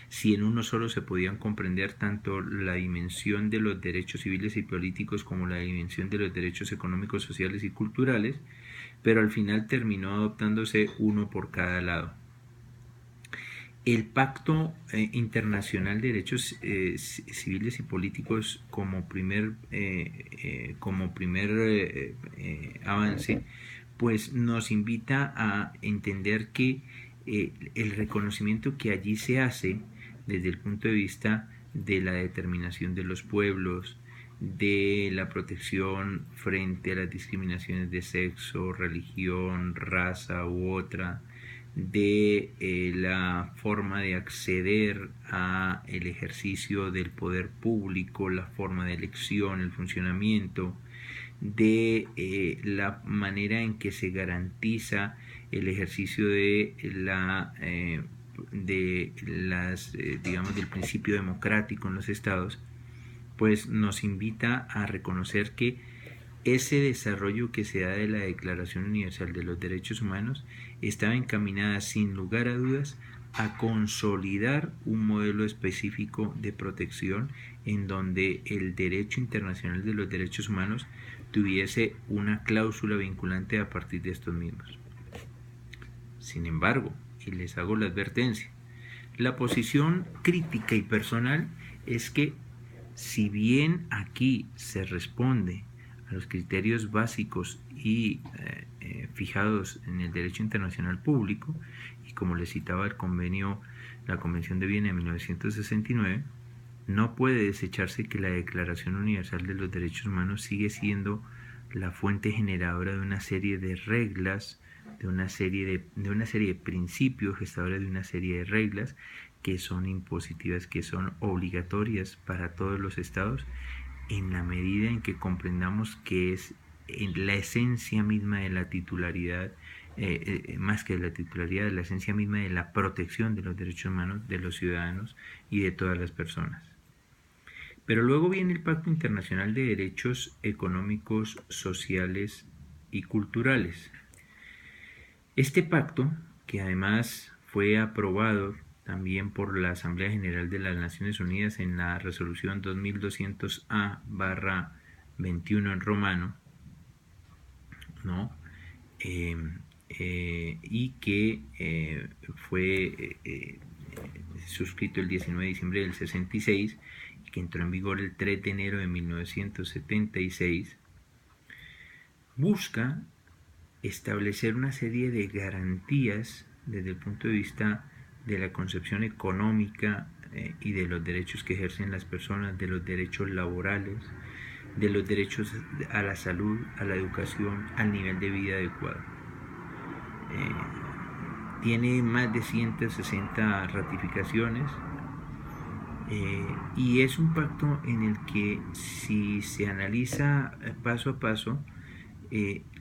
si en uno solo se podían comprender tanto la dimensión de los derechos civiles y políticos como la dimensión de los derechos económicos, sociales y culturales, pero al final terminó adoptándose uno por cada lado. El Pacto Internacional de Derechos Civiles y Políticos como primer avance, pues nos invita a entender que el reconocimiento que allí se hace desde el punto de vista de la determinación de los pueblos, de la protección frente a las discriminaciones de sexo, religión, raza u otra, de la forma de acceder a el ejercicio del poder público, la forma de elección, el funcionamiento, de la manera en que se garantiza el ejercicio de del principio democrático en los estados, pues nos invita a reconocer que ese desarrollo que se da de la Declaración Universal de los Derechos Humanos estaba encaminada sin lugar a dudas a consolidar un modelo específico de protección en donde el derecho internacional de los derechos humanos tuviese una cláusula vinculante a partir de estos mismos. Sin embargo, y les hago la advertencia, la posición crítica y personal es que si bien aquí se responde a los criterios básicos y fijados en el derecho internacional público, y como les citaba la Convención de Viena de 1969, no puede desecharse que la Declaración Universal de los Derechos Humanos sigue siendo la fuente generadora de una serie de reglas, de una serie de principios gestadores de una serie de reglas que son impositivas, que son obligatorias para todos los estados, en la medida en que comprendamos que es en la esencia misma de la titularidad, más que de la titularidad, de la esencia misma de la protección de los derechos humanos de los ciudadanos y de todas las personas. Pero luego viene el Pacto Internacional de Derechos Económicos, Sociales y Culturales. Este pacto, que además fue aprobado también por la Asamblea General de las Naciones Unidas en la resolución 2200A/21 en romano, ¿no? Y que fue suscrito el 19 de diciembre del 66 y que entró en vigor el 3 de enero de 1976, busca establecer una serie de garantías desde el punto de vista de la concepción económica y de los derechos que ejercen las personas, de los derechos laborales, de los derechos a la salud, a la educación, al nivel de vida adecuado. Tiene más de 160 ratificaciones y es un pacto en el que, si se analiza paso a paso,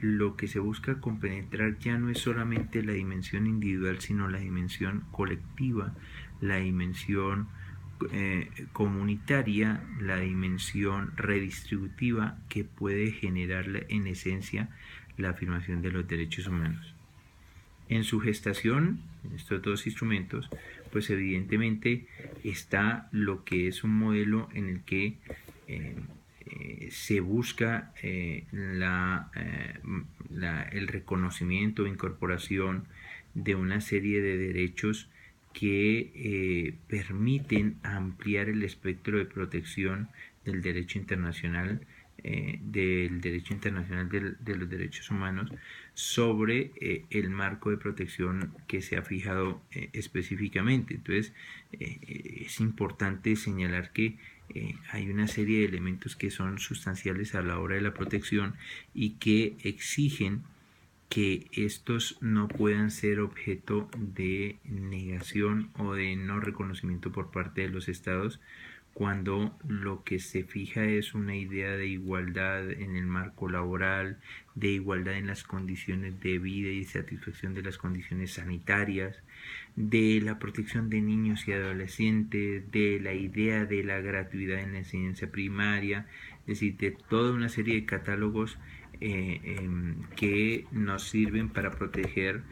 lo que se busca compenetrar ya no es solamente la dimensión individual, sino la dimensión colectiva, la dimensión comunitaria, la dimensión redistributiva que puede generar en esencia la afirmación de los derechos humanos. En su gestación, en estos dos instrumentos, pues evidentemente está lo que es un modelo en el que se busca el reconocimiento e incorporación de una serie de derechos que permiten ampliar el espectro de protección del derecho internacional, de los derechos humanos sobre el marco de protección que se ha fijado específicamente. Entonces, es importante señalar que hay una serie de elementos que son sustanciales a la hora de la protección y que exigen que estos no puedan ser objeto de negación o de no reconocimiento por parte de los estados, cuando lo que se fija es una idea de igualdad en el marco laboral, de igualdad en las condiciones de vida y satisfacción de las condiciones sanitarias, de la protección de niños y adolescentes, de la idea de la gratuidad en la enseñanza primaria, es decir, de toda una serie de catálogos que nos sirven para proteger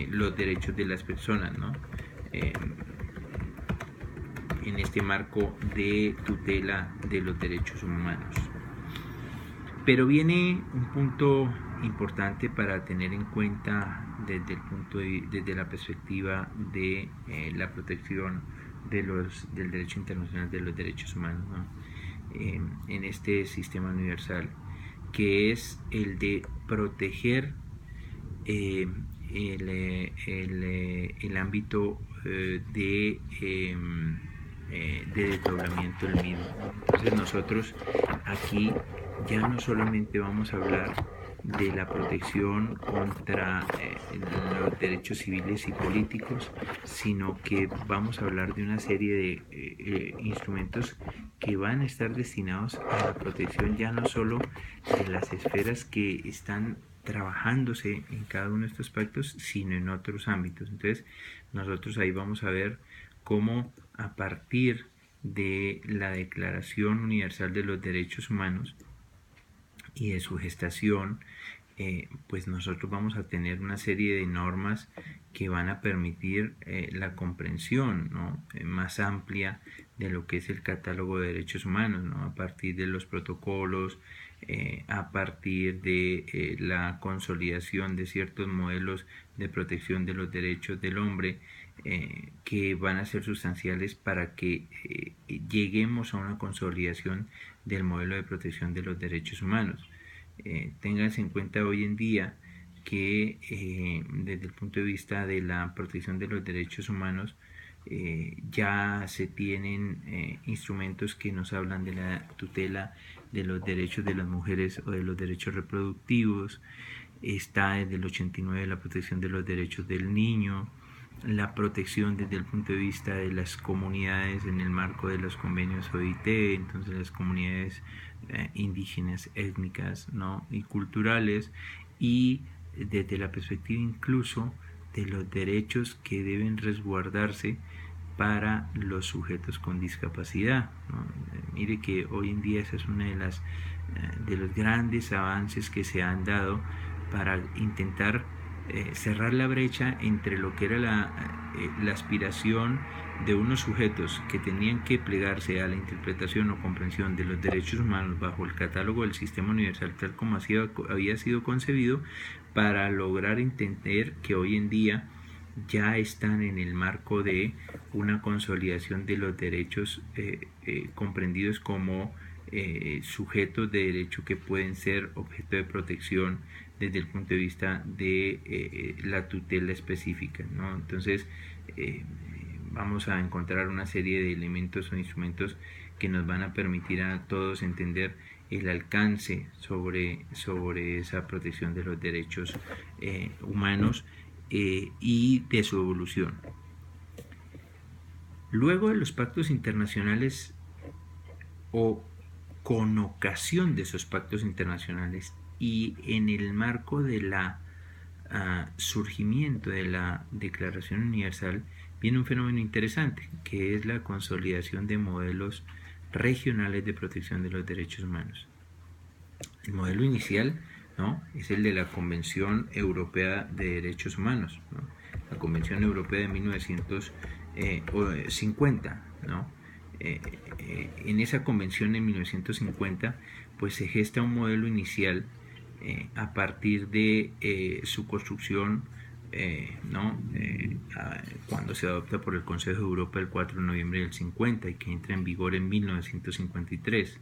los derechos de las personas, ¿no? en este marco de tutela de los derechos humanos. Pero viene un punto importante para tener en cuenta desde la perspectiva de la protección del derecho internacional de los derechos humanos, ¿no? En este sistema universal, que es el de proteger el ámbito de desdoblamiento del mismo. Entonces nosotros aquí ya no solamente vamos a hablar de la protección contra los derechos civiles y políticos, sino que vamos a hablar de una serie de instrumentos que van a estar destinados a la protección ya no solo de las esferas que están trabajándose en cada uno de estos aspectos, sino en otros ámbitos. Entonces nosotros ahí vamos a ver cómo a partir de la Declaración Universal de los Derechos Humanos y de su gestación, pues nosotros vamos a tener una serie de normas que van a permitir la comprensión, ¿no?, más amplia de lo que es el catálogo de derechos humanos, ¿no?, a partir de los protocolos, a partir de la consolidación de ciertos modelos de protección de los derechos del hombre, que van a ser sustanciales para que lleguemos a una consolidación del modelo de protección de los derechos humanos. Ténganse en cuenta hoy en día que desde el punto de vista de la protección de los derechos humanos ya se tienen instrumentos que nos hablan de la tutela de los derechos de las mujeres o de los derechos reproductivos. Está desde el 89 la protección de los derechos del niño, la protección desde el punto de vista de las comunidades en el marco de los convenios OIT, entonces las comunidades indígenas, étnicas, ¿no?, y culturales, y desde la perspectiva incluso de los derechos que deben resguardarse para los sujetos con discapacidad, ¿no? Mire que hoy en día esa es una de los grandes avances que se han dado para intentar cerrar la brecha entre lo que era la aspiración de unos sujetos que tenían que plegarse a la interpretación o comprensión de los derechos humanos bajo el catálogo del sistema universal tal como había sido concebido, para lograr entender que hoy en día ya están en el marco de una consolidación de los derechos comprendidos como sujetos de derecho que pueden ser objeto de protección desde el punto de vista de la tutela específica, ¿no? Entonces vamos a encontrar una serie de elementos o instrumentos que nos van a permitir a todos entender el alcance sobre esa protección de los derechos humanos y de su evolución. Luego de los pactos internacionales o con ocasión de esos pactos internacionales y en el marco de la surgimiento de la Declaración Universal, viene un fenómeno interesante, que es la consolidación de modelos regionales de protección de los derechos humanos. El modelo inicial, ¿no?, es el de la Convención Europea de Derechos Humanos, ¿no?, la Convención Europea de 1950, ¿no? En esa convención en 1950 pues se gesta un modelo inicial a partir de su construcción, cuando se adopta por el Consejo de Europa el 4 de noviembre del 50 y que entra en vigor en 1953.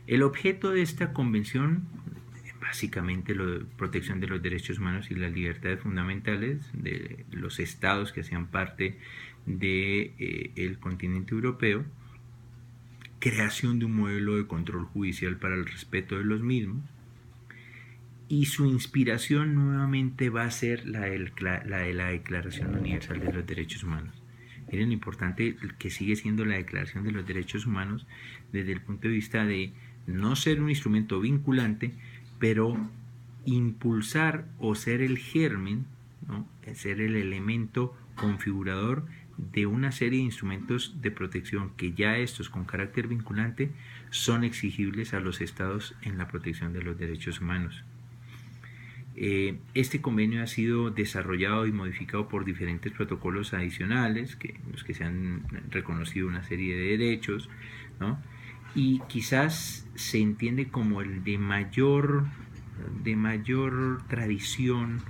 El objeto de esta convención, básicamente la protección de los derechos humanos y las libertades fundamentales de los estados que hacían parte del continente europeo, creación de un modelo de control judicial para el respeto de los mismos, y su inspiración nuevamente va a ser la de la Declaración Universal de los Derechos Humanos. Miren lo importante que sigue siendo la Declaración de los Derechos Humanos desde el punto de vista de no ser un instrumento vinculante, pero impulsar o ser el germen, ¿no?, ser el elemento configurador de una serie de instrumentos de protección que ya estos con carácter vinculante son exigibles a los estados en la protección de los derechos humanos. Este convenio ha sido desarrollado y modificado por diferentes protocolos adicionales, los que se han reconocido una serie de derechos, ¿no? Y quizás se entiende como el de mayor tradición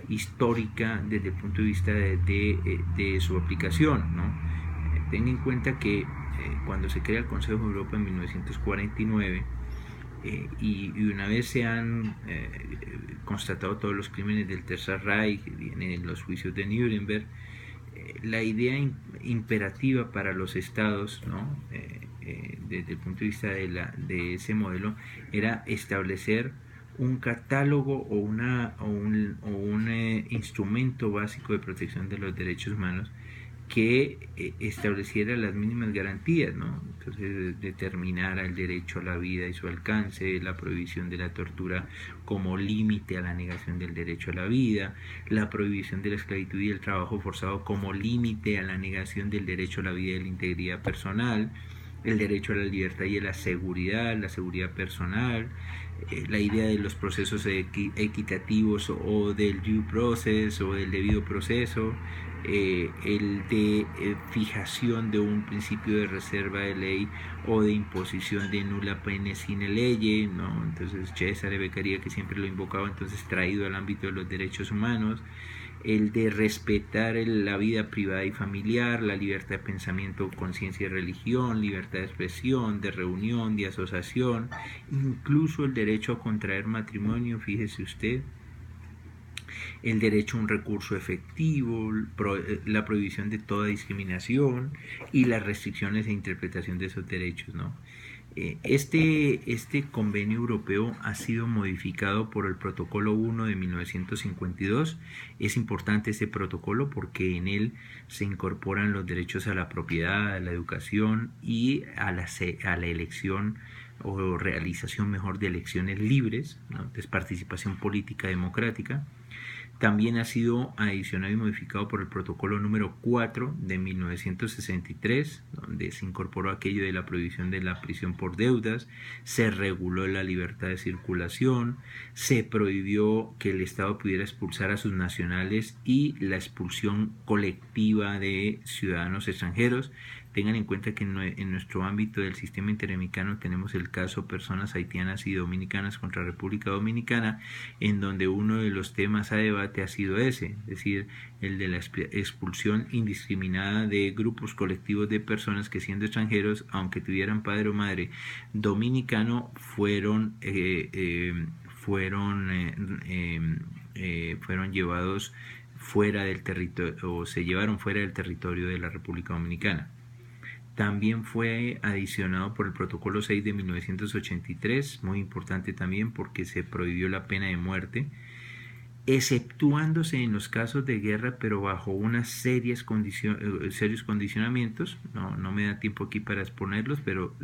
histórica desde el punto de vista de su aplicación, ¿no? Tenga en cuenta que cuando se crea el Consejo de Europa en 1949, y una vez se han constatado todos los crímenes del Tercer Reich, vienen los juicios de Nuremberg, la idea imperativa para los estados, ¿no? Desde el punto de vista de ese modelo, era establecer un catálogo o un instrumento básico de protección de los derechos humanos que estableciera las mínimas garantías, ¿no? Entonces determinara el derecho a la vida y su alcance, la prohibición de la tortura como límite a la negación del derecho a la vida, la prohibición de la esclavitud y el trabajo forzado como límite a la negación del derecho a la vida y la integridad personal, el derecho a la libertad y a la seguridad personal, la idea de los procesos equitativos o del due process o del debido proceso, el de fijación de un principio de reserva de ley o de imposición de nula pene sine lege, ¿no? Entonces Cesare Beccaria, que siempre lo invocaba, entonces traído al ámbito de los derechos humanos, el de respetar la vida privada y familiar, la libertad de pensamiento, conciencia y religión, libertad de expresión, de reunión, de asociación, incluso el derecho a contraer matrimonio, fíjese usted, el derecho a un recurso efectivo, la prohibición de toda discriminación y las restricciones e interpretación de esos derechos, ¿no? Este convenio europeo ha sido modificado por el Protocolo 1 de 1952. Es importante este protocolo porque en él se incorporan los derechos a la propiedad, a la educación y a la elección o realización mejor de elecciones libres, ¿no? Entonces, participación política democrática. También ha sido adicionado y modificado por el protocolo número 4 de 1963, donde se incorporó aquello de la prohibición de la prisión por deudas, se reguló la libertad de circulación, se prohibió que el Estado pudiera expulsar a sus nacionales y la expulsión colectiva de ciudadanos extranjeros. Tengan en cuenta que en nuestro ámbito del sistema interamericano tenemos el caso personas haitianas y dominicanas contra República Dominicana, en donde uno de los temas a debate ha sido ese, es decir, el de la expulsión indiscriminada de grupos colectivos de personas que, siendo extranjeros, aunque tuvieran padre o madre dominicano, fueron llevados fuera del territorio, o se llevaron fuera del territorio de la República Dominicana. También fue adicionado por el Protocolo 6 de 1983, muy importante también porque se prohibió la pena de muerte, exceptuándose en los casos de guerra, pero bajo unas serios condicionamientos. No me da tiempo aquí para exponerlos, pero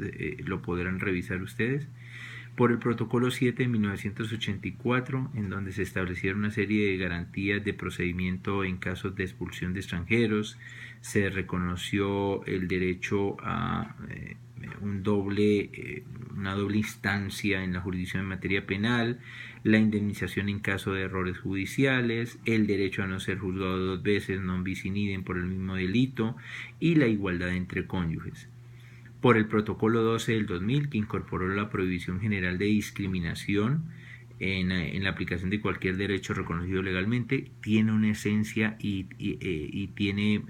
lo podrán revisar ustedes. Por el Protocolo 7 de 1984, en donde se establecieron una serie de garantías de procedimiento en casos de expulsión de extranjeros, se reconoció el derecho a una doble instancia en la jurisdicción en materia penal, la indemnización en caso de errores judiciales, el derecho a no ser juzgado dos veces, non bis in idem, por el mismo delito, y la igualdad entre cónyuges. Por el Protocolo 12 del 2000, que incorporó la prohibición general de discriminación en la aplicación de cualquier derecho reconocido legalmente, tiene una esencia y tiene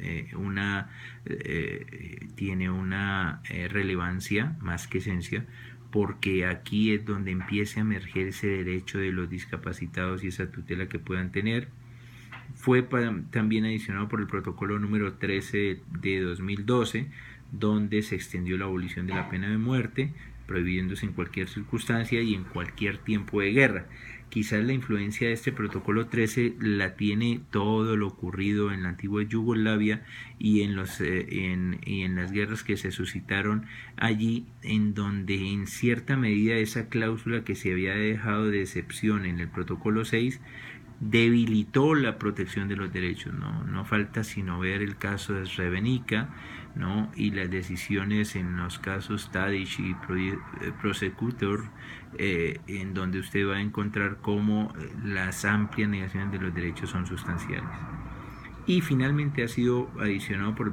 una relevancia más que esencia, porque aquí es donde empieza a emerger ese derecho de los discapacitados y esa tutela que puedan tener. Fue también adicionado por el Protocolo número 13 de 2012, donde se extendió la abolición de la pena de muerte, prohibiéndose en cualquier circunstancia y en cualquier tiempo de guerra. Quizás la influencia de este Protocolo 13 la tiene todo lo ocurrido en la antigua Yugoslavia y en las guerras que se suscitaron allí, en donde en cierta medida esa cláusula que se había dejado de excepción en el Protocolo 6 debilitó la protección de los derechos, ¿no? No falta sino ver el caso de Srebrenica, ¿no? Y las decisiones en los casos Tadic y Prosecutor, en donde usted va a encontrar cómo las amplias negaciones de los derechos son sustanciales. Y finalmente ha sido adicionado por el